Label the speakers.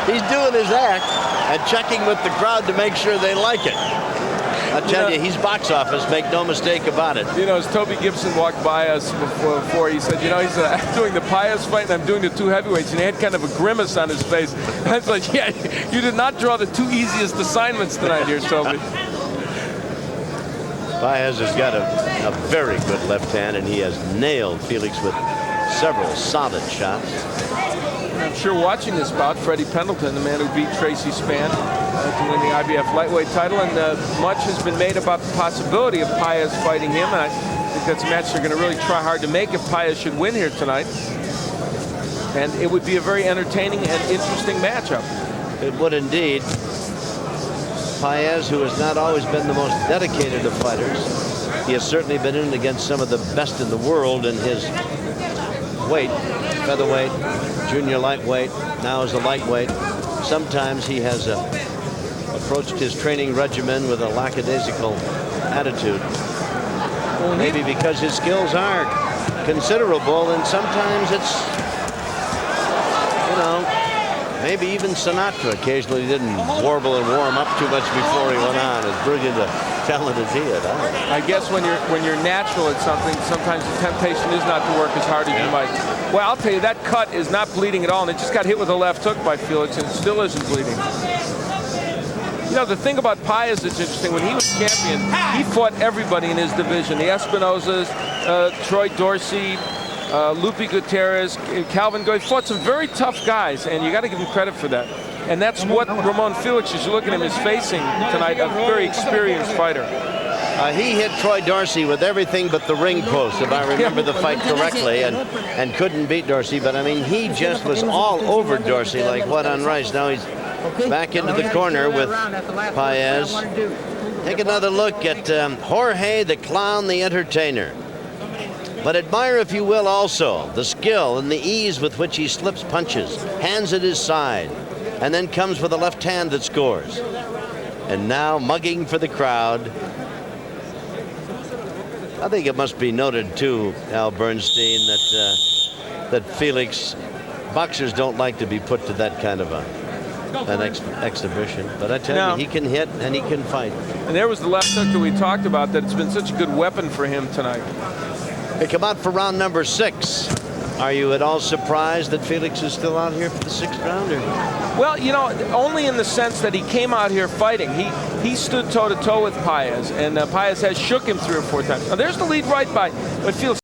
Speaker 1: He's doing his act and checking with the crowd to make sure they like it. I tell you, he's box office, make no mistake about it.
Speaker 2: You know, as Toby Gibson walked by us before, he said, you know, he's doing the Paez fight and I'm doing the two heavyweights, and he had kind of a grimace on his face. I was like, yeah, you did not draw the two easiest assignments tonight here, Toby.
Speaker 1: Paez has got a very good left hand, and he has nailed Felix with several solid shots.
Speaker 2: I'm sure watching this bout, Freddie Pendleton, the man who beat Tracy Spann to win the IBF lightweight title, and much has been made about the possibility of Paez fighting him, and I think that's a match they're going to really try hard to make if Paez should win here tonight. And it would be a very entertaining and interesting matchup.
Speaker 1: It would indeed. Paez, who has not always been the most dedicated of fighters, he has certainly been in against some of the best in the world in his weight, featherweight, junior lightweight, now as a lightweight. Sometimes he has approached his training regimen with a lackadaisical attitude. Maybe because his skills are considerable, and sometimes it's, you know, maybe even Sinatra occasionally didn't warble and warm up too much before he went on, as brilliant a talent as he had.
Speaker 2: I guess when you're natural at something, sometimes the temptation is not to work as hard as you might. Well, I'll tell you, that cut is not bleeding at all, and it just got hit with a left hook by Felix, and it still isn't bleeding. You know, the thing about Paez that's interesting, when he was champion, he fought everybody in his division. The Espinosas, Troy Dorsey, Lupe Gutierrez, Calvin Goy, fought some very tough guys, and you got to give him credit for that. And that's what Ramon Felix, as you look at him, is facing tonight, a very experienced fighter.
Speaker 1: He hit Troy Dorsey with everything but the ring post, if I remember the fight correctly, and couldn't beat Dorsey. But, I mean, he just was all over Dorsey like what on rice. Now he's back into the corner with Paez. Take another look at Jorge the Clown, the Entertainer. But admire, if you will, also the skill and the ease with which he slips punches, hands at his side, and then comes with a left hand that scores. And now mugging for the crowd. I think it must be noted too, Al Bernstein, that Felix, boxers don't like to be put to that kind of an exhibition. But I tell you, he can hit and he can fight.
Speaker 2: And there was the left hook that we talked about, that it's been such a good weapon for him tonight.
Speaker 1: They come out for round number 6. Are you at all surprised that Felix is still out here for the 6th round?
Speaker 2: Well, you know, only in the sense that he came out here fighting. He stood toe-to-toe with Paez, and Paez has shook him 3 or 4 times. Now, there's the lead right by, but Felix